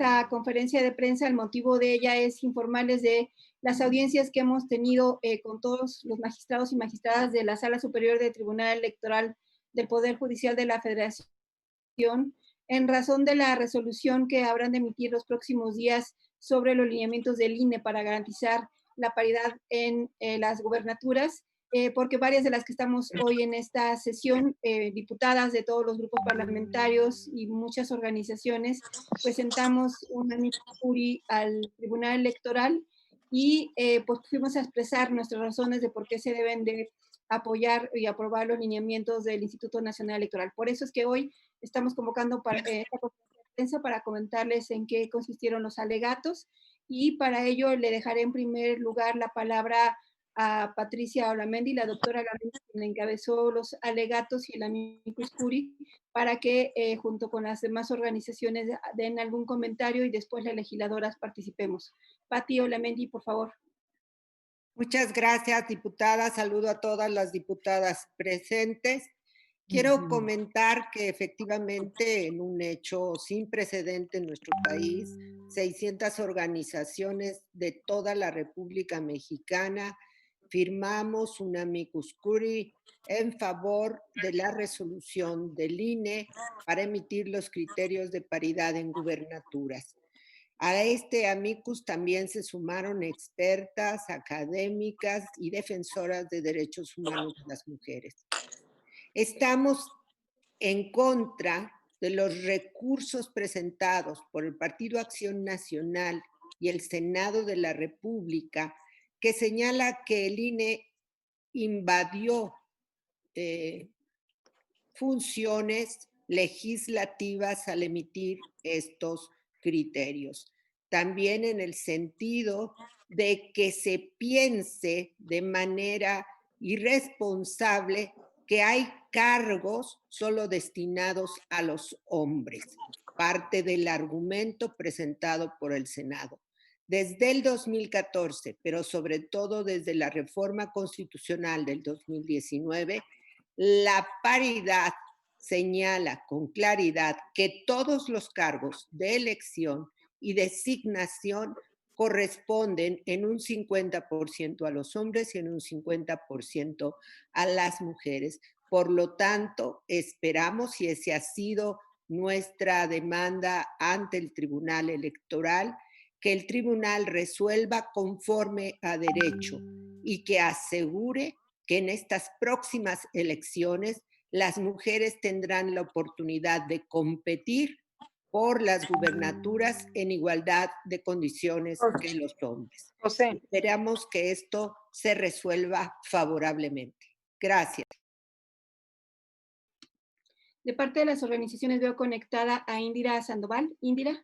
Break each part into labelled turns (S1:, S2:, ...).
S1: esta conferencia de prensa. El motivo de ella es informarles de las audiencias que hemos tenido con todos los magistrados y magistradas de la Sala Superior del Tribunal Electoral del Poder Judicial de la Federación, en razón de la resolución que habrán de emitir los próximos días sobre los lineamientos del INE para garantizar la paridad en las gubernaturas, porque varias de las que estamos hoy en esta sesión, diputadas de todos los grupos parlamentarios y muchas organizaciones, presentamos un amicus curiae al Tribunal Electoral y pues fuimos a expresar nuestras razones de por qué se deben de apoyar y aprobar los lineamientos del Instituto Nacional Electoral. Por eso es que hoy estamos convocando para esta conferencia de prensa para comentarles en qué consistieron los alegatos, y para ello le dejaré en primer lugar la palabra a Patricia Olamendi, la doctora Olamendi, quien encabezó los alegatos y el amicus curiae, para que junto con las demás organizaciones den algún comentario y después las legisladoras participemos. Pati Olamendi, por favor.
S2: Muchas gracias, diputada. Saludo a todas las diputadas presentes. Quiero comentar que efectivamente, en un hecho sin precedente en nuestro país, 600 organizaciones de toda la República Mexicana firmamos un amicus curiae en favor de la resolución del INE para emitir los criterios de paridad en gubernaturas. A este amicus también se sumaron expertas, académicas y defensoras de derechos humanos de las mujeres. Estamos en contra de los recursos presentados por el Partido Acción Nacional y el Senado de la República, que señala que el INE invadió funciones legislativas al emitir estos criterios. También en el sentido de que se piense de manera irresponsable que hay cargos solo destinados a los hombres, parte del argumento presentado por el Senado. Desde el 2014, pero sobre todo desde la reforma constitucional del 2019, la paridad señala con claridad que todos los cargos de elección y designación corresponden en un 50% a los hombres y en un 50% a las mujeres. Por lo tanto, esperamos, y esa ha sido nuestra demanda ante el Tribunal Electoral, que el tribunal resuelva conforme a derecho y que asegure que en estas próximas elecciones las mujeres tendrán la oportunidad de competir por las gubernaturas en igualdad de condiciones que los hombres. Esperamos que esto se resuelva favorablemente. Gracias.
S1: De parte de las organizaciones veo conectada a Indira Sandoval. Indira.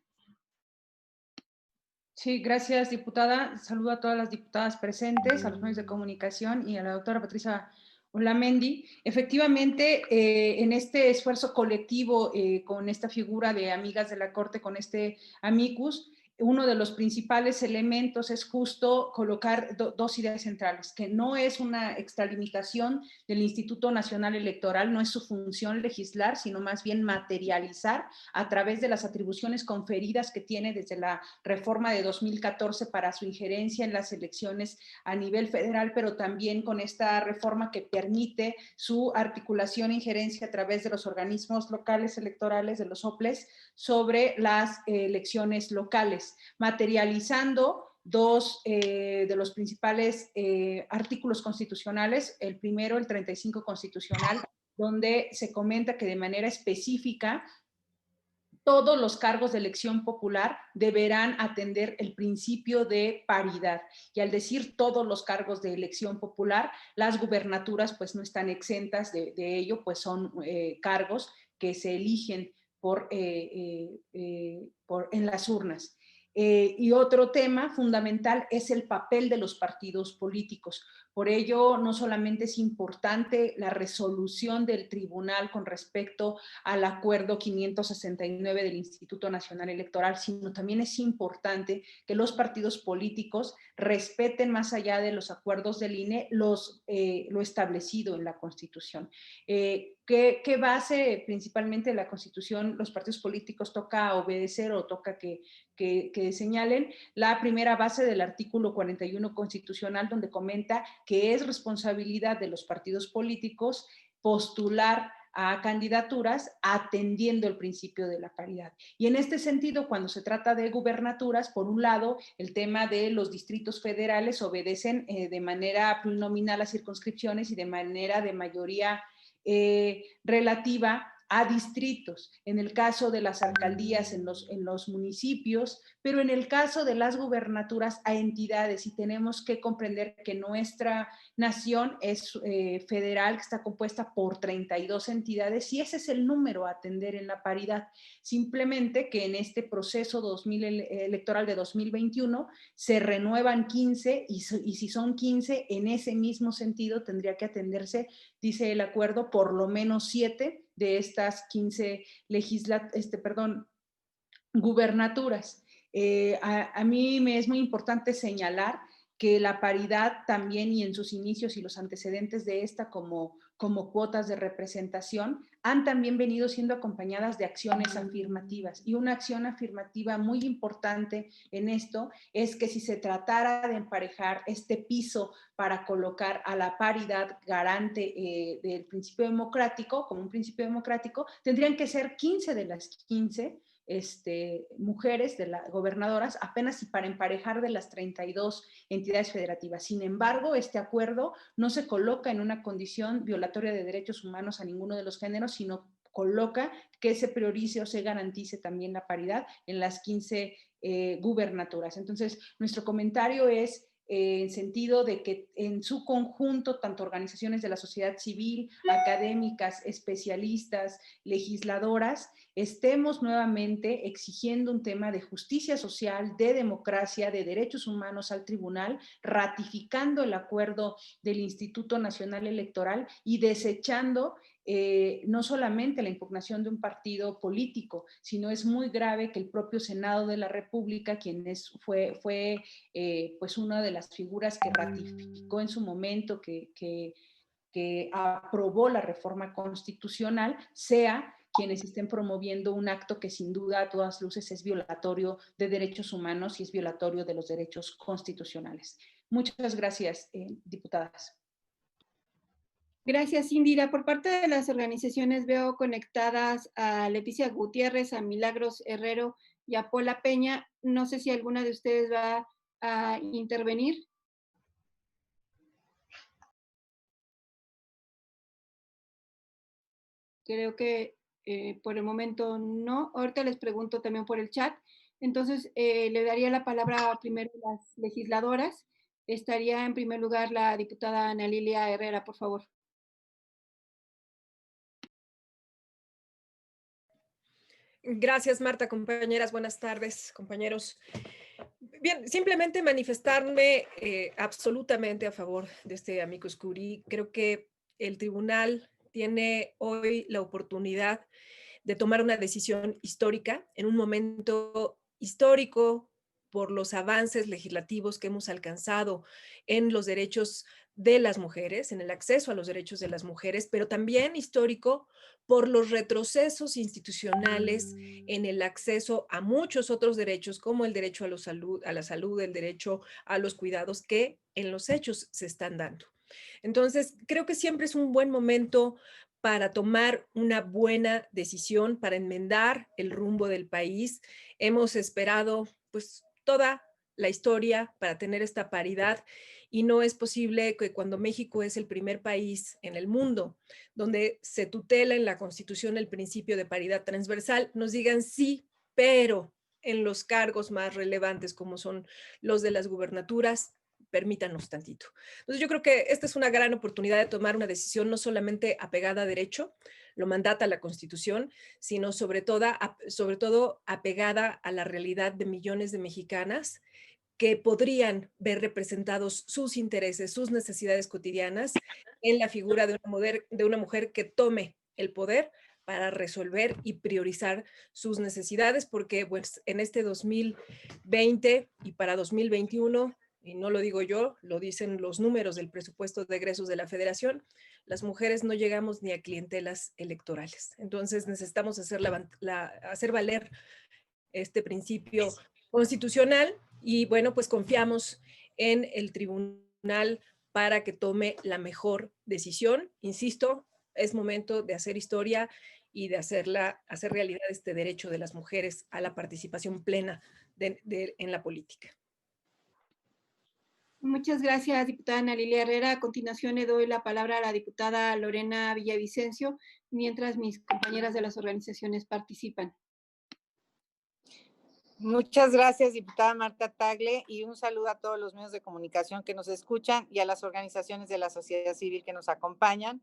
S3: Sí, gracias, diputada. Saludo a todas las diputadas presentes, a los medios de comunicación y a la doctora Patricia Olamendi. Efectivamente, en este esfuerzo colectivo con esta figura de amigas de la Corte, con este amicus, uno de los principales elementos es justo colocar dos ideas centrales, que no es una extralimitación del Instituto Nacional Electoral, no es su función legislar, sino más bien materializar a través de las atribuciones conferidas que tiene desde la reforma de 2014 para su injerencia en las elecciones a nivel federal, pero también con esta reforma que permite su articulación e injerencia a través de los organismos locales electorales, de los OPLES, sobre las elecciones locales, materializando dos de los principales artículos constitucionales. El primero, el 35 constitucional, donde se comenta que de manera específica todos los cargos de elección popular deberán atender el principio de paridad. Y al decir todos los cargos de elección popular, las gubernaturas pues no están exentas de ello, pues son cargos que se eligen en las urnas. Y otro tema fundamental es el papel de los partidos políticos. Por ello, no solamente es importante la resolución del tribunal con respecto al acuerdo 569 del Instituto Nacional Electoral, sino también es importante que los partidos políticos respeten, más allá de los acuerdos del INE, lo establecido en la Constitución. ¿Qué base principalmente de la Constitución los partidos políticos toca obedecer o toca que señalen? La primera base del artículo 41 constitucional, donde comenta que es responsabilidad de los partidos políticos postular a candidaturas atendiendo el principio de la paridad. Y en este sentido, cuando se trata de gubernaturas, por un lado, el tema de los distritos federales obedecen de manera plurinominal a circunscripciones y de manera de mayoría relativa a distritos, en el caso de las alcaldías en los municipios, pero en el caso de las gubernaturas a entidades, y tenemos que comprender que nuestra nación es federal, que está compuesta por 32 entidades, y ese es el número a atender en la paridad. Simplemente que en este proceso electoral de 2021 se renuevan 15 y si son 15, en ese mismo sentido tendría que atenderse, dice el acuerdo, por lo menos 7 de estas 15 gubernaturas. A mí me es muy importante señalar que la paridad también, y en sus inicios y los antecedentes de esta como cuotas de representación, han también venido siendo acompañadas de acciones afirmativas. Y una acción afirmativa muy importante en esto es que si se tratara de emparejar este piso para colocar a la paridad garante del principio democrático, como un principio democrático, tendrían que ser 15 de las 15 mujeres de las gobernadoras, apenas y para emparejar de las 32 entidades federativas. Sin embargo, este acuerdo no se coloca en una condición violatoria de derechos humanos a ninguno de los géneros, sino coloca que se priorice o se garantice también la paridad en las 15 gubernaturas. Entonces, nuestro comentario es en sentido de que en su conjunto, tanto organizaciones de la sociedad civil, académicas, especialistas, legisladoras, estemos nuevamente exigiendo un tema de justicia social, de democracia, de derechos humanos al tribunal, ratificando el acuerdo del Instituto Nacional Electoral y desechando no solamente la impugnación de un partido político, sino es muy grave que el propio Senado de la República, quien fue pues una de las figuras que ratificó en su momento, que aprobó la reforma constitucional, sea quienes estén promoviendo un acto que sin duda a todas luces es violatorio de derechos humanos y es violatorio de los derechos constitucionales. Muchas gracias, diputadas.
S1: Gracias, Indira. Por parte de las organizaciones veo conectadas a Leticia Gutiérrez, a Milagros Herrero y a Paula Peña. No sé si alguna de ustedes va a intervenir. Creo que por el momento no. Ahorita les pregunto también por el chat. Entonces, le daría la palabra primero a las legisladoras. Estaría en primer lugar la diputada Ana Lilia Herrera, por favor.
S4: Gracias, Marta, compañeras. Buenas tardes, compañeros. Bien, simplemente manifestarme absolutamente a favor de este amicus curiae. Creo que el tribunal tiene hoy la oportunidad de tomar una decisión histórica en un momento histórico por los avances legislativos que hemos alcanzado en los derechos de las mujeres, en el acceso a los derechos de las mujeres, pero también histórico por los retrocesos institucionales en el acceso a muchos otros derechos, como el derecho a la salud, el derecho a los cuidados, que en los hechos se están dando. Entonces, creo que siempre es un buen momento para tomar una buena decisión, para enmendar el rumbo del país. Hemos esperado pues toda la historia para tener esta paridad y no es posible que cuando México es el primer país en el mundo donde se tutela en la Constitución el principio de paridad transversal, nos digan sí, pero en los cargos más relevantes como son los de las gubernaturas, permítanos tantito. Entonces yo creo que esta es una gran oportunidad de tomar una decisión no solamente apegada a derecho, lo mandata la Constitución, sino sobre todo apegada a la realidad de millones de mexicanas que podrían ver representados sus intereses, sus necesidades cotidianas en la figura de una mujer que tome el poder para resolver y priorizar sus necesidades, porque pues, en este 2020 y para 2021 y no lo digo yo, lo dicen los números del presupuesto de egresos de la Federación, las mujeres no llegamos ni a clientelas electorales. Entonces necesitamos hacer valer este principio constitucional y bueno, pues confiamos en el tribunal para que tome la mejor decisión. Insisto, es momento de hacer historia y de hacer realidad este derecho de las mujeres a la participación plena en la política.
S1: Muchas gracias, diputada Ana Lilia Herrera. A continuación le doy la palabra a la diputada Lorena Villavicencio, mientras mis compañeras de las organizaciones participan.
S5: Muchas gracias, diputada Marta Tagle, y un saludo a todos los medios de comunicación que nos escuchan y a las organizaciones de la sociedad civil que nos acompañan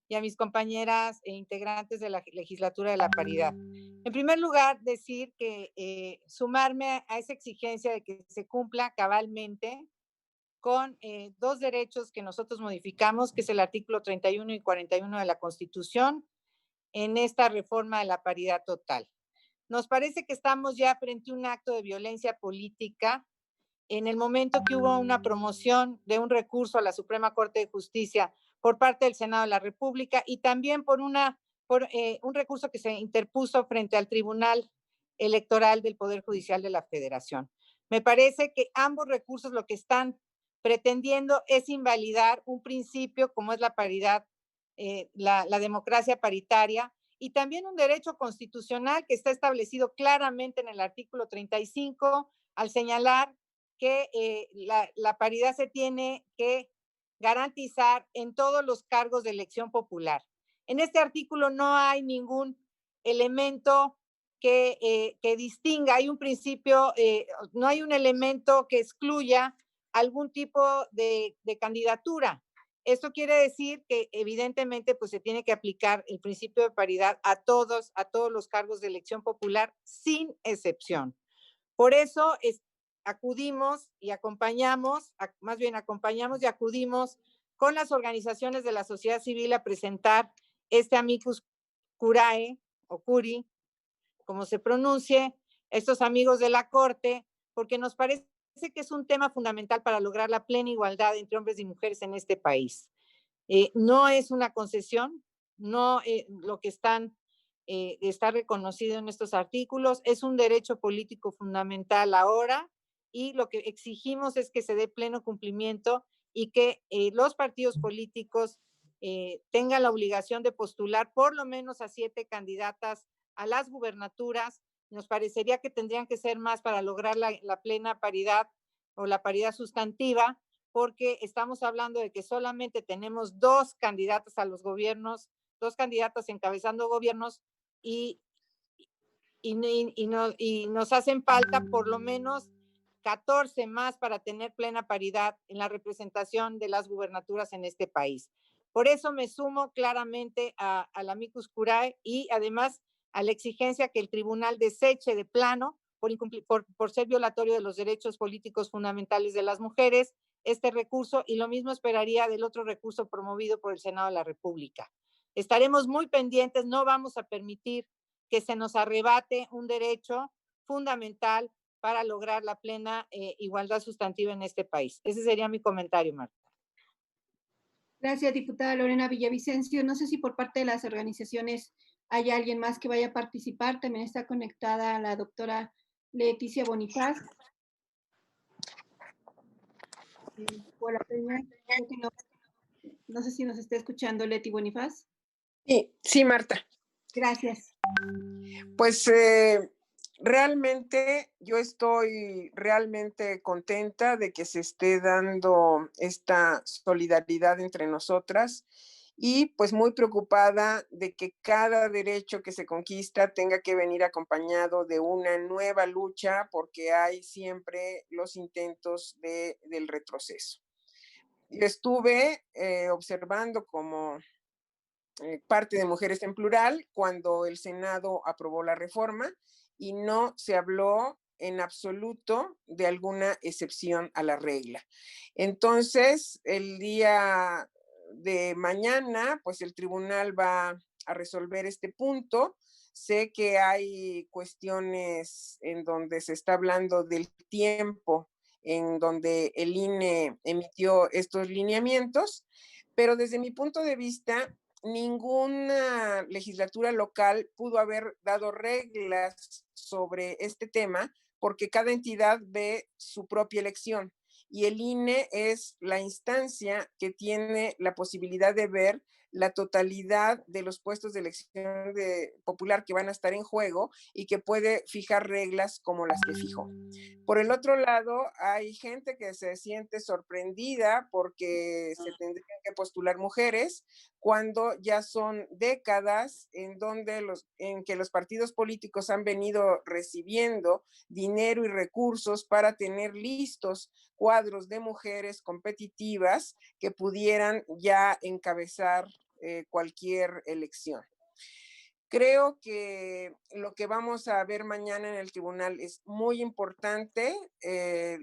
S5: y a mis compañeras e integrantes de la legislatura de la paridad. En primer lugar, decir que sumarme a esa exigencia de que se cumpla cabalmente con dos derechos que nosotros modificamos, que es el artículo 31 y 41 de la Constitución, en esta reforma de la paridad total. Nos parece que estamos ya frente a un acto de violencia política en el momento que hubo una promoción de un recurso a la Suprema Corte de Justicia por parte del Senado de la República y también por un recurso que se interpuso frente al Tribunal Electoral del Poder Judicial de la Federación. Me parece que ambos recursos lo que están pretendiendo es invalidar un principio como es la paridad, la democracia paritaria, y también un derecho constitucional que está establecido claramente en el artículo 35 al señalar que la paridad se tiene que garantizar en todos los cargos de elección popular. En este artículo no hay ningún elemento que distinga, hay un principio, no hay un elemento que excluya algún tipo de candidatura. Esto quiere decir que evidentemente pues se tiene que aplicar el principio de paridad a todos los cargos de elección popular sin excepción. Por eso acudimos y acompañamos y acudimos con las organizaciones de la sociedad civil a presentar este amicus curiae o curi, como se pronuncie, estos amigos de la Corte, porque nos parece que es un tema fundamental para lograr la plena igualdad entre hombres y mujeres en este país. No es una concesión, no lo que está reconocido en estos artículos, es un derecho político fundamental ahora y lo que exigimos es que se dé pleno cumplimiento y que los partidos políticos tengan la obligación de postular por lo menos a 7 candidatas a las gubernaturas. Nos parecería que tendrían que ser más para lograr la plena paridad o la paridad sustantiva, porque estamos hablando de que solamente tenemos 2 candidatas a los gobiernos, 2 candidatas encabezando gobiernos y nos hacen falta por lo menos 14 más para tener plena paridad en la representación de las gubernaturas en este país. Por eso me sumo claramente al amicus curiae y además a la exigencia que el tribunal deseche de plano por ser violatorio de los derechos políticos fundamentales de las mujeres este recurso, y lo mismo esperaría del otro recurso promovido por el Senado de la República. Estaremos muy pendientes, no vamos a permitir que se nos arrebate un derecho fundamental para lograr la plena igualdad sustantiva en este país. Ese sería mi comentario, Marta.
S1: Gracias, diputada Lorena Villavicencio. No sé si por parte de las organizaciones hay alguien más que vaya a participar. También está conectada la doctora Leticia Bonifaz. Hola, Peña. No sé si nos está escuchando Leti Bonifaz.
S6: Sí, Marta.
S1: Gracias.
S6: Pues realmente yo estoy realmente contenta de que se esté dando esta solidaridad entre nosotras y pues muy preocupada de que cada derecho que se conquista tenga que venir acompañado de una nueva lucha, porque hay siempre los intentos del retroceso. Yo estuve observando como parte de Mujeres en Plural cuando el Senado aprobó la reforma y no se habló en absoluto de alguna excepción a la regla. Entonces, el día de mañana, pues el tribunal va a resolver este punto. Sé que hay cuestiones en donde se está hablando del tiempo en donde el INE emitió estos lineamientos, pero desde mi punto de vista, ninguna legislatura local pudo haber dado reglas sobre este tema porque cada entidad ve su propia elección y el INE es la instancia que tiene la posibilidad de ver la totalidad de los puestos de elección popular que van a estar en juego y que puede fijar reglas como las que fijó. Por el otro lado, hay gente que se siente sorprendida porque se tendrían que postular mujeres cuando ya son décadas en que los partidos políticos han venido recibiendo dinero y recursos para tener listos cuadros de mujeres competitivas que pudieran ya encabezar cualquier elección. Creo que lo que vamos a ver mañana en el tribunal es muy importante,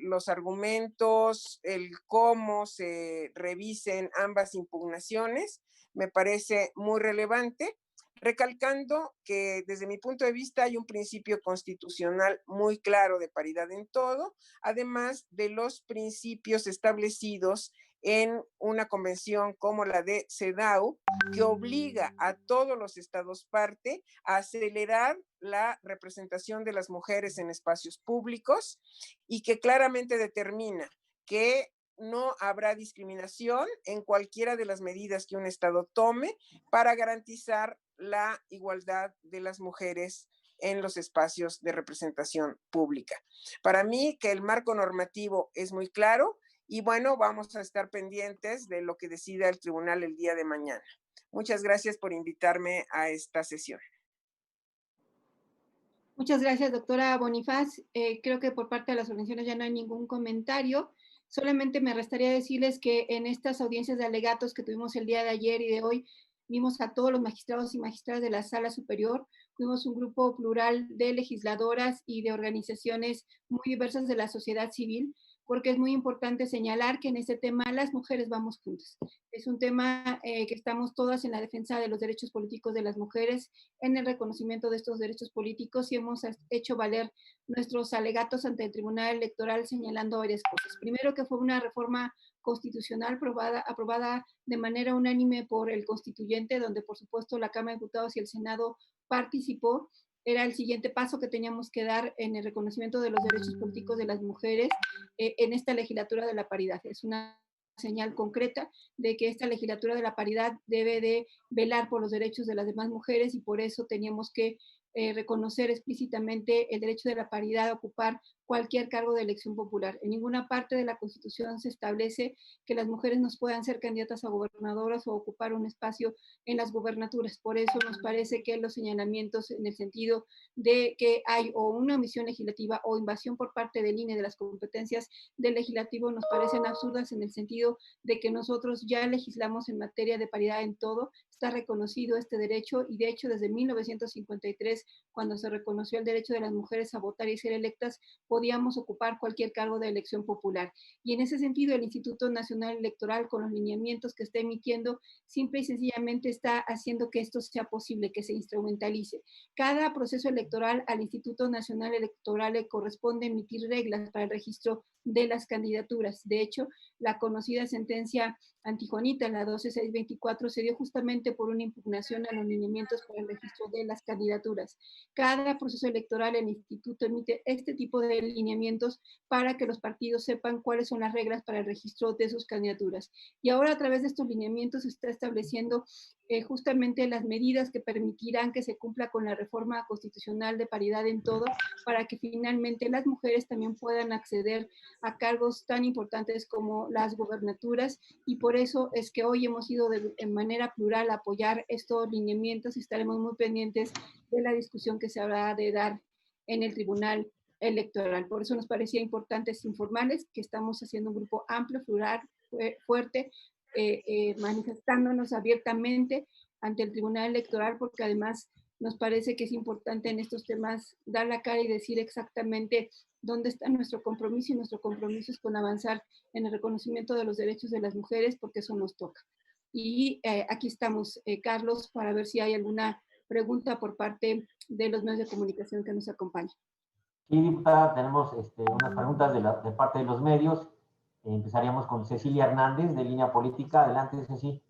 S6: los argumentos, el cómo se revisen ambas impugnaciones, me parece muy relevante, recalcando que desde mi punto de vista hay un principio constitucional muy claro de paridad en todo, además de los principios establecidos en una convención como la de CEDAW, que obliga a todos los estados parte a acelerar la representación de las mujeres en espacios públicos y que claramente determina que no habrá discriminación en cualquiera de las medidas que un estado tome para garantizar la igualdad de las mujeres en los espacios de representación pública. Para mí, que el marco normativo es muy claro y bueno, vamos a estar pendientes de lo que decida el tribunal el día de mañana. Muchas gracias por invitarme a esta sesión.
S1: Muchas gracias, doctora Bonifaz. Creo que por parte de las organizaciones ya no hay ningún comentario. Solamente me restaría decirles que en estas audiencias de alegatos que tuvimos el día de ayer y de hoy, vimos a todos los magistrados y magistradas de la Sala Superior. Fuimos un grupo plural de legisladoras y de organizaciones muy diversas de la sociedad civil, porque es muy importante señalar que en este tema las mujeres vamos juntas. Es un tema que estamos todas en la defensa de los derechos políticos de las mujeres, en el reconocimiento de estos derechos políticos y hemos hecho valer nuestros alegatos ante el Tribunal Electoral señalando varias cosas. Primero, que fue una reforma constitucional aprobada de manera unánime por el constituyente, donde por supuesto la Cámara de Diputados y el Senado participó. Era el siguiente paso que teníamos que dar en el reconocimiento de los derechos políticos de las mujeres en esta legislatura de la paridad. Es una señal concreta de que esta legislatura de la paridad debe de velar por los derechos de las demás mujeres y por eso teníamos que reconocer explícitamente el derecho de la paridad a ocupar cualquier cargo de elección popular. En ninguna parte de la Constitución se establece que las mujeres no puedan ser candidatas a gobernadoras o ocupar un espacio en las gubernaturas. Por eso nos parece que los señalamientos en el sentido de que hay o una omisión legislativa o invasión por parte del INE de las competencias del legislativo nos parecen absurdas en el sentido de que nosotros ya legislamos en materia de paridad en todo, está reconocido este derecho y de hecho desde 1953, cuando se reconoció el derecho de las mujeres a votar y ser electas, podíamos ocupar cualquier cargo de elección popular. Y en ese sentido, el Instituto Nacional Electoral, con los lineamientos que está emitiendo, simple y sencillamente está haciendo que esto sea posible, que se instrumentalice. Cada proceso electoral al Instituto Nacional Electoral le corresponde emitir reglas para el registro de las candidaturas. De hecho, la conocida sentencia Antijonita, la 12624, se dio justamente por una impugnación a los lineamientos para el registro de las candidaturas. Cada proceso electoral, el instituto emite este tipo de lineamientos para que los partidos sepan cuáles son las reglas para el registro de sus candidaturas. Y ahora a través de estos lineamientos se está estableciendo justamente las medidas que permitirán que se cumpla con la reforma constitucional de paridad en todo, para que finalmente las mujeres también puedan acceder a cargos tan importantes como las gubernaturas, y por eso es que hoy hemos ido de manera plural a apoyar estos lineamientos y estaremos muy pendientes de la discusión que se habrá de dar en el Tribunal Electoral. Por eso nos parecía importante informarles que estamos haciendo un grupo amplio, plural, fuerte, manifestándonos abiertamente ante el Tribunal Electoral, porque además nos parece que es importante en estos temas dar la cara y decir exactamente dónde está nuestro compromiso, y nuestro compromiso es con avanzar en el reconocimiento de los derechos de las mujeres, porque eso nos toca. Y aquí estamos, Carlos, para ver si hay alguna pregunta por parte de los medios de comunicación que nos acompañan.
S7: Sí, diputada, tenemos unas preguntas de parte de los medios. Empezaríamos con Cecilia Hernández, de Línea Política. Adelante, Ceci.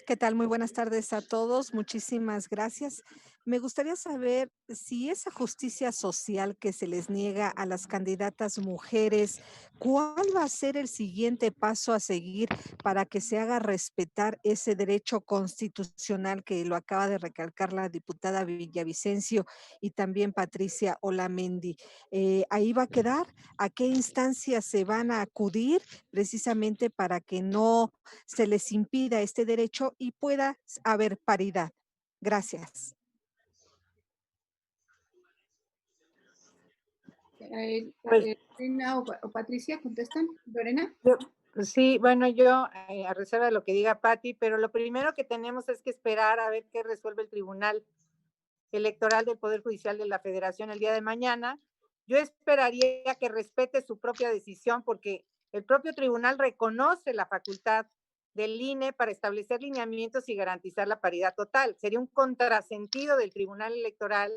S8: ¿Qué tal? Muy buenas tardes a todos. Muchísimas gracias. Me gustaría saber si esa justicia social que se les niega a las candidatas mujeres, ¿cuál va a ser el siguiente paso a seguir para que se haga respetar ese derecho constitucional que lo acaba de recalcar la diputada Villavicencio y también Patricia Olamendi? ¿Ahí va a quedar? ¿A qué instancias se van a acudir precisamente para que no se les impida este derecho y pueda haber paridad? Gracias.
S5: Pues,
S1: Lorena o Patricia, ¿contestan? Lorena.
S5: sí, bueno, yo a reserva de lo que diga Patti, pero lo primero que tenemos es que esperar a ver qué resuelve el Tribunal Electoral del Poder Judicial de la Federación el día de mañana. Yo esperaría que respete su propia decisión porque el propio tribunal reconoce la facultad del INE para establecer lineamientos y garantizar la paridad total. Sería un contrasentido del Tribunal Electoral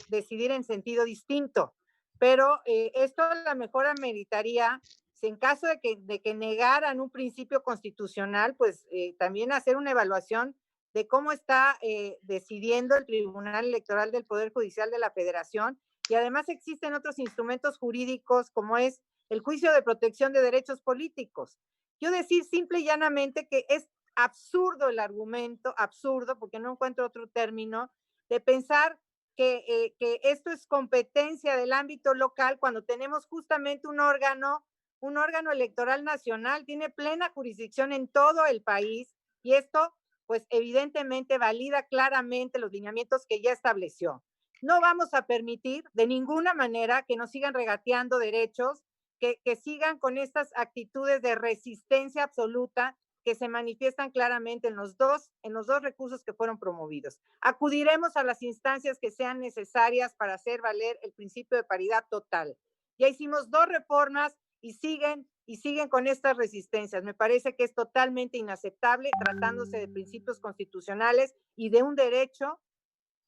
S5: decidir en sentido distinto. Pero esto a lo mejor ameritaría, en caso de que negaran un principio constitucional, pues también hacer una evaluación de cómo está decidiendo el Tribunal Electoral del Poder Judicial de la Federación. Y además existen otros instrumentos jurídicos como es el juicio de protección de derechos políticos. Yo decir simple y llanamente que es absurdo el argumento, absurdo, porque no encuentro otro término, de pensar que esto es competencia del ámbito local cuando tenemos justamente un órgano electoral nacional, tiene plena jurisdicción en todo el país y esto pues evidentemente valida claramente los lineamientos que ya estableció. No vamos a permitir de ninguna manera que nos sigan regateando derechos, que sigan con estas actitudes de resistencia absoluta que se manifiestan claramente en los dos recursos que fueron promovidos. Acudiremos a las instancias que sean necesarias para hacer valer el principio de paridad total. Ya hicimos 2 reformas y siguen con estas resistencias. Me parece que es totalmente inaceptable tratándose de principios constitucionales y de un derecho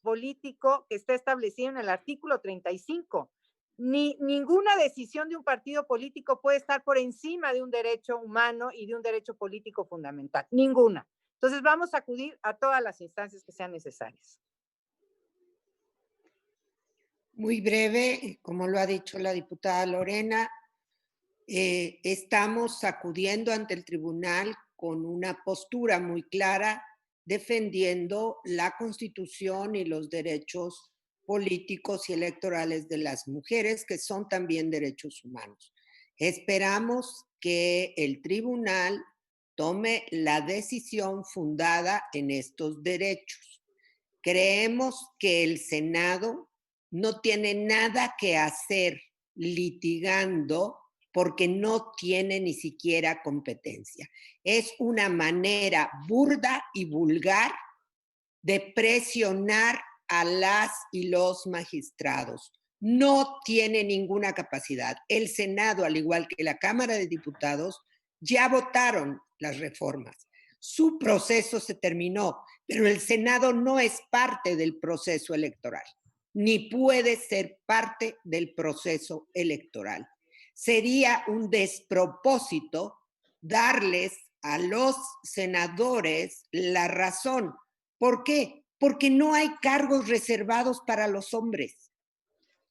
S5: político que está establecido en el artículo 35. Ninguna decisión de un partido político puede estar por encima de un derecho humano y de un derecho político fundamental. Ninguna. Entonces vamos a acudir a todas las instancias que sean necesarias.
S2: Muy breve, como lo ha dicho la diputada Lorena, estamos acudiendo ante el tribunal con una postura muy clara, defendiendo la Constitución y los derechos políticos y electorales de las mujeres, que son también derechos humanos. Esperamos que el tribunal tome la decisión fundada en estos derechos. Creemos que el Senado no tiene nada que hacer litigando porque no tiene ni siquiera competencia. Es una manera burda y vulgar de presionar a las y los magistrados. No tiene ninguna capacidad. El Senado, al igual que la Cámara de Diputados, ya votaron las reformas. Su proceso se terminó, pero el Senado no es parte del proceso electoral, ni puede ser parte del proceso electoral. Sería un despropósito darles a los senadores la razón. ¿Por qué? Porque no hay cargos reservados para los hombres.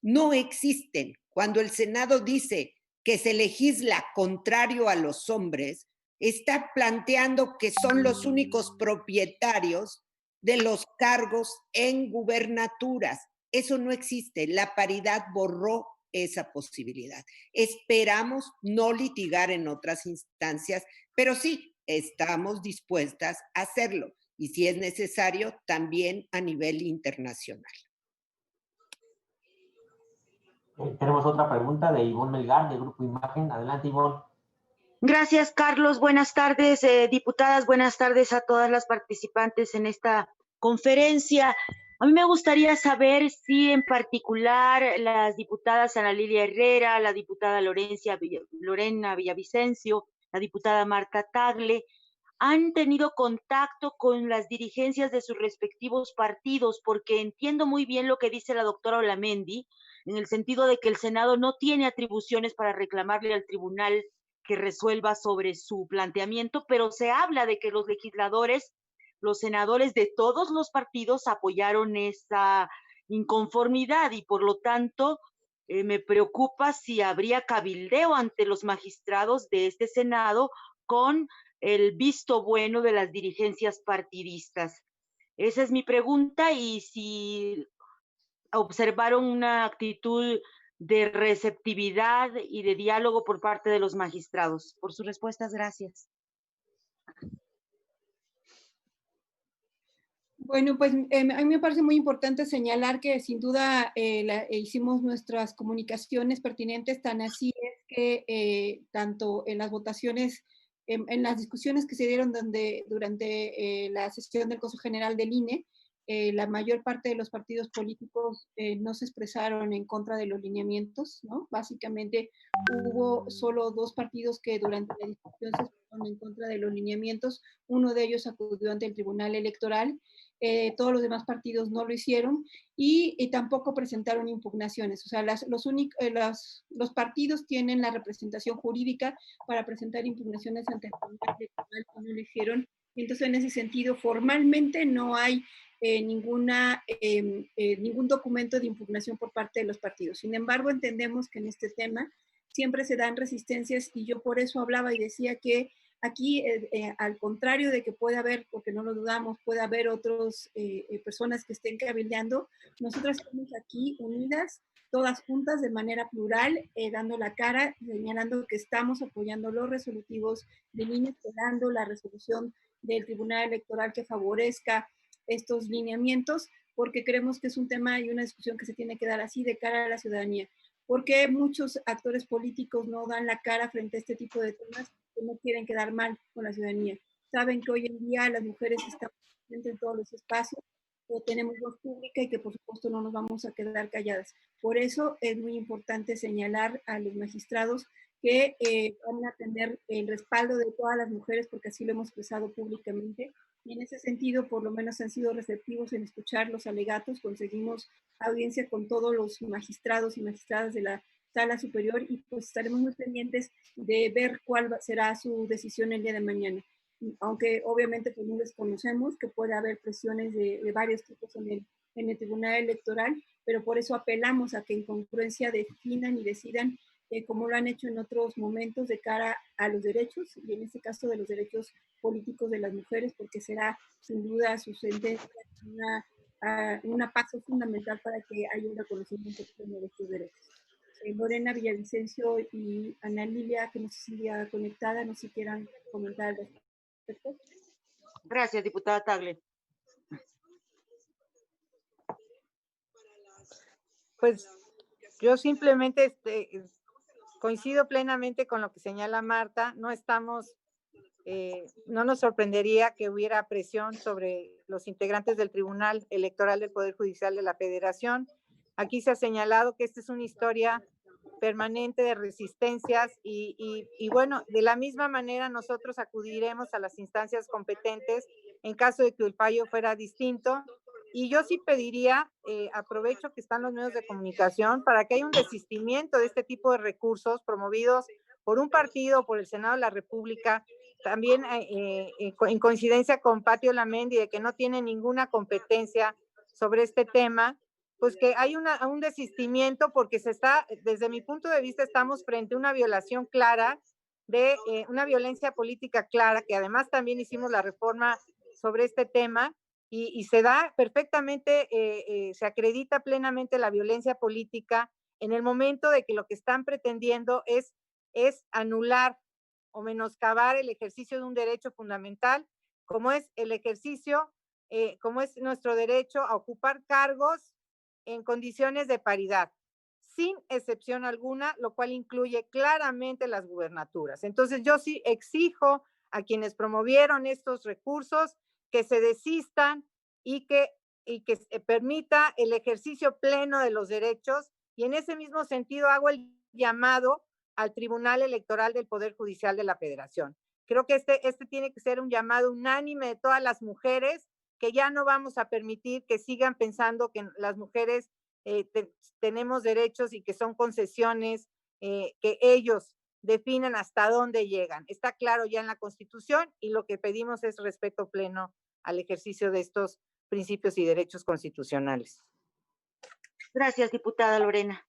S2: No existen. Cuando el Senado dice que se legisla contrario a los hombres, está planteando que son los únicos propietarios de los cargos en gubernaturas. Eso no existe. La paridad borró esa posibilidad. Esperamos no litigar en otras instancias, pero sí estamos dispuestas a hacerlo y si es necesario también a nivel internacional.
S7: Tenemos otra pregunta de Ivonne Melgar, de Grupo Imagen. Adelante, Ivonne.
S9: Gracias, Carlos. Buenas tardes, diputadas. Buenas tardes a todas las participantes en esta conferencia. A mí me gustaría saber si en particular las diputadas Ana Lilia Herrera, la diputada Lorena Villavicencio, la diputada Marta Tagle, han tenido contacto con las dirigencias de sus respectivos partidos, porque entiendo muy bien lo que dice la doctora Olamendi, en el sentido de que el Senado no tiene atribuciones para reclamarle al tribunal que resuelva sobre su planteamiento, pero se habla de que los legisladores, los senadores de todos los partidos apoyaron esa inconformidad y por lo tanto me preocupa si habría cabildeo ante los magistrados de este Senado con el visto bueno de las dirigencias partidistas. Esa es mi pregunta y si observaron una actitud de receptividad y de diálogo por parte de los magistrados. Por sus respuestas, gracias.
S1: Bueno, pues a mí me parece muy importante señalar que sin duda hicimos nuestras comunicaciones pertinentes, tan así es que tanto en las votaciones, en las discusiones que se dieron durante la sesión del Consejo General del INE, la mayor parte de los partidos políticos no se expresaron en contra de los lineamientos, ¿no? Básicamente hubo solo 2 partidos que durante la discusión se expresaron en contra de los lineamientos, uno de ellos acudió ante el Tribunal Electoral, todos los demás partidos no lo hicieron y tampoco presentaron impugnaciones. O sea, los partidos tienen la representación jurídica para presentar impugnaciones ante el Tribunal Electoral y no lo hicieron. Entonces, en ese sentido, formalmente no hay ningún documento de impugnación por parte de los partidos. Sin embargo, entendemos que en este tema siempre se dan resistencias y yo por eso hablaba y decía que aquí, al contrario de que puede haber, porque no lo dudamos, puede haber otras personas que estén cabildeando, nosotras estamos aquí unidas, todas juntas de manera plural, dando la cara, señalando que estamos apoyando los resolutivos del INE, esperando la resolución del Tribunal Electoral que favorezca estos lineamientos, porque creemos que es un tema y una discusión que se tiene que dar así de cara a la ciudadanía. Porque muchos actores políticos no dan la cara frente a este tipo de temas que no quieren quedar mal con la ciudadanía. Saben que hoy en día las mujeres están presentes en todos los espacios, o tenemos voz pública y que por supuesto no nos vamos a quedar calladas. Por eso es muy importante señalar a los magistrados que van a tener el respaldo de todas las mujeres, porque así lo hemos expresado públicamente. Y en ese sentido, por lo menos han sido receptivos en escuchar los alegatos. Conseguimos audiencia con todos los magistrados y magistradas de la Sala Superior y pues estaremos muy pendientes de ver cuál será su decisión el día de mañana. Aunque obviamente pues no desconocemos que puede haber presiones de varios tipos en el Tribunal Electoral, pero por eso apelamos a que en congruencia definan y decidan como lo han hecho en otros momentos de cara a los derechos, y en este caso de los derechos políticos de las mujeres, porque será sin duda su sentencia un paso fundamental para que haya un reconocimiento pleno de estos derechos. Lorena Villavicencio y Ana Lilia, que no sé si ya conectada, no sé si quieran comentar al respecto.
S9: Gracias, diputada Tagle.
S5: Pues yo simplemente coincido plenamente con lo que señala Marta. No nos sorprendería que hubiera presión sobre los integrantes del Tribunal Electoral del Poder Judicial de la Federación. Aquí se ha señalado que esta es una historia permanente de resistencias y bueno, de la misma manera nosotros acudiremos a las instancias competentes en caso de que el fallo fuera distinto. Y yo sí pediría, aprovecho que están los medios de comunicación, para que haya un desistimiento de este tipo de recursos promovidos por un partido, por el Senado de la República, también en coincidencia con Patti Olamendi, de que no tiene ninguna competencia sobre este tema, pues que hay un desistimiento, porque desde mi punto de vista, estamos frente a una violación clara de una violencia política clara, que además también hicimos la reforma sobre este tema, y se da perfectamente, se acredita plenamente la violencia política en el momento de que lo que están pretendiendo es anular o menoscabar el ejercicio de un derecho fundamental, como es el ejercicio, como es nuestro derecho a ocupar cargos en condiciones de paridad, sin excepción alguna, lo cual incluye claramente las gubernaturas. Entonces yo sí exijo a quienes promovieron estos recursos que se desistan y que se permita el ejercicio pleno de los derechos, y en ese mismo sentido hago el llamado al Tribunal Electoral del Poder Judicial de la Federación. Creo que este tiene que ser un llamado unánime de todas las mujeres, que ya no vamos a permitir que sigan pensando que las mujeres tenemos derechos y que son concesiones que ellos definan hasta dónde llegan. Está claro ya en la Constitución y lo que pedimos es respeto pleno al ejercicio de estos principios y derechos constitucionales.
S9: Gracias, diputada Lorena.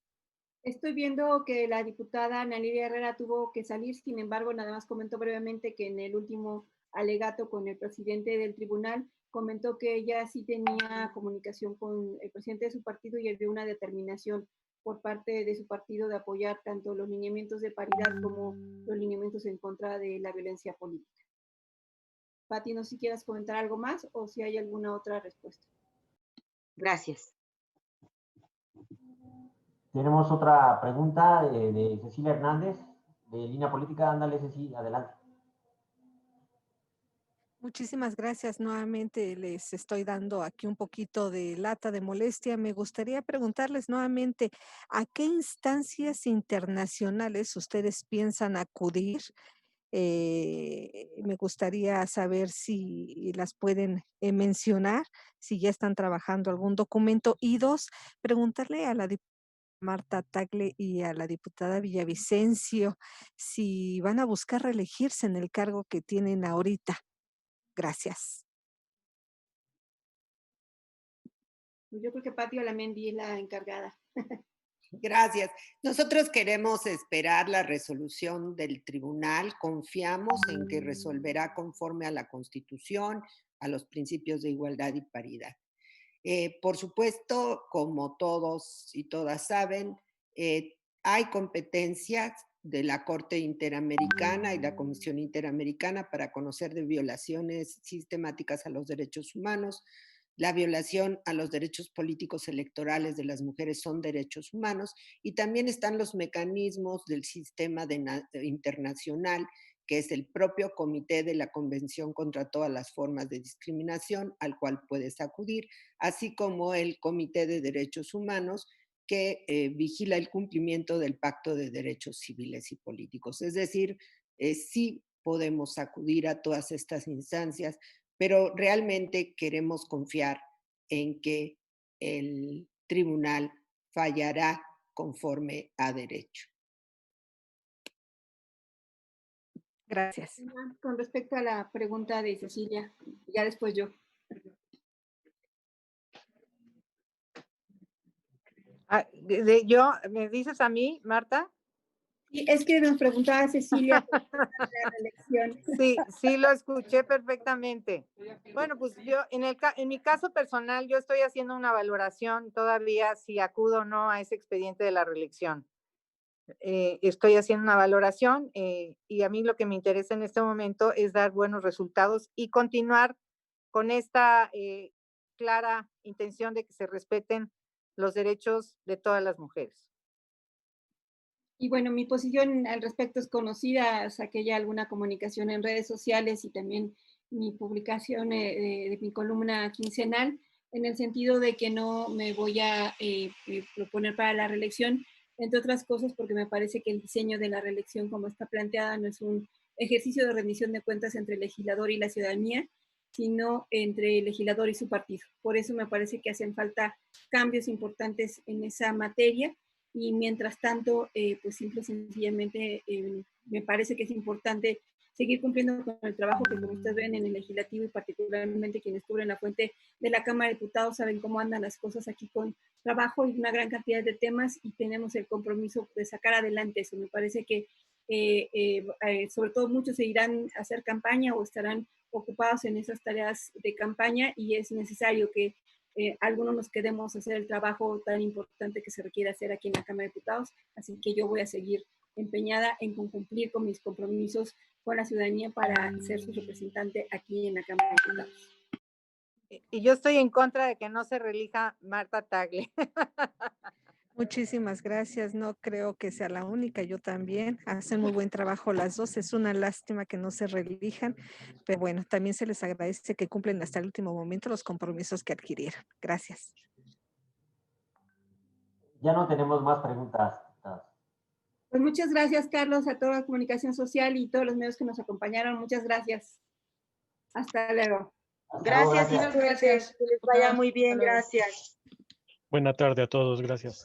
S1: Estoy viendo que la diputada Ana Lilia Herrera tuvo que salir, sin embargo, nada más comentó brevemente que en el último alegato con el presidente del tribunal, comentó que ella sí tenía comunicación con el presidente de su partido y había una determinación por parte de su partido de apoyar tanto los lineamientos de paridad como los lineamientos en contra de la violencia política. Pati, no sé si quieras comentar algo más o si hay alguna otra respuesta.
S9: Gracias.
S7: Tenemos otra pregunta de Cecilia Hernández, de Línea Política. Ándale, Ceci, adelante.
S8: Muchísimas gracias. Nuevamente les estoy dando aquí un poquito de lata de molestia. Me gustaría preguntarles nuevamente, ¿a qué instancias internacionales ustedes piensan acudir? Me gustaría saber si las pueden mencionar, si ya están trabajando algún documento. Y dos, preguntarle a la diputada Marta Tagle y a la diputada Villavicencio si van a buscar reelegirse en el cargo que tienen ahorita. Gracias.
S1: Yo creo que Pati Olamendi es la encargada.
S2: Gracias. Nosotros queremos esperar la resolución del tribunal. Confiamos en que resolverá conforme a la Constitución, a los principios de igualdad y paridad. Por supuesto, como todos y todas saben, hay competencias de la Corte Interamericana y la Comisión Interamericana para conocer de violaciones sistemáticas a los derechos humanos. La violación a los derechos políticos electorales de las mujeres son derechos humanos, y también están los mecanismos del sistema internacional, que es el propio Comité de la Convención contra todas las formas de discriminación, al cual puedes acudir, así como el Comité de Derechos Humanos, que vigila el cumplimiento del Pacto de Derechos Civiles y Políticos. Es decir, sí podemos acudir a todas estas instancias, pero realmente queremos confiar en que el tribunal fallará conforme a derecho.
S8: Gracias.
S1: Con respecto a la pregunta de Cecilia, ya después yo.
S5: ¿Yo? ¿Me dices a mí, Marta?
S1: Sí, es que nos preguntaba Cecilia la reelección.
S5: Sí, sí lo escuché perfectamente. Bueno, pues yo, en mi caso personal, yo estoy haciendo una valoración todavía si acudo o no a ese expediente de la reelección. Estoy haciendo una valoración y a mí lo que me interesa en este momento es dar buenos resultados y continuar con esta clara intención de que se respeten los derechos de todas las mujeres.
S1: Y bueno, mi posición al respecto es conocida, saqué ya alguna comunicación en redes sociales y también mi publicación de mi columna quincenal, en el sentido de que no me voy a proponer para la reelección, entre otras cosas porque me parece que el diseño de la reelección como está planteada no es un ejercicio de rendición de cuentas entre el legislador y la ciudadanía, sino entre el legislador y su partido. Por eso me parece que hacen falta cambios importantes en esa materia. Y mientras tanto, pues simple y sencillamente me parece que es importante seguir cumpliendo con el trabajo que, como ustedes ven, en el legislativo y particularmente quienes cubren la fuente de la Cámara de Diputados saben cómo andan las cosas aquí con trabajo y una gran cantidad de temas, y tenemos el compromiso de sacar adelante eso. Me parece que sobre todo muchos se irán a hacer campaña o estarán ocupados en esas tareas de campaña, y es necesario que algunos nos quedemos a hacer el trabajo tan importante que se requiere hacer aquí en la Cámara de Diputados. Así que yo voy a seguir empeñada en cumplir con mis compromisos con la ciudadanía para ser su representante aquí en la Cámara de Diputados.
S5: Y yo estoy en contra de que no se reelija Marta Tagle.
S8: Muchísimas gracias. No creo que sea la única, yo también. Hacen muy buen trabajo las dos. Es una lástima que no se reelijan, pero bueno, también se les agradece que cumplen hasta el último momento los compromisos que adquirieron. Gracias.
S7: Ya no tenemos más preguntas.
S1: Pues muchas gracias, Carlos, a toda la comunicación social y todos los medios que nos acompañaron. Muchas gracias. Hasta luego.
S9: Gracias,
S7: Gracias.
S9: que les vaya muy bien, gracias.
S10: Buena tarde a todos, gracias.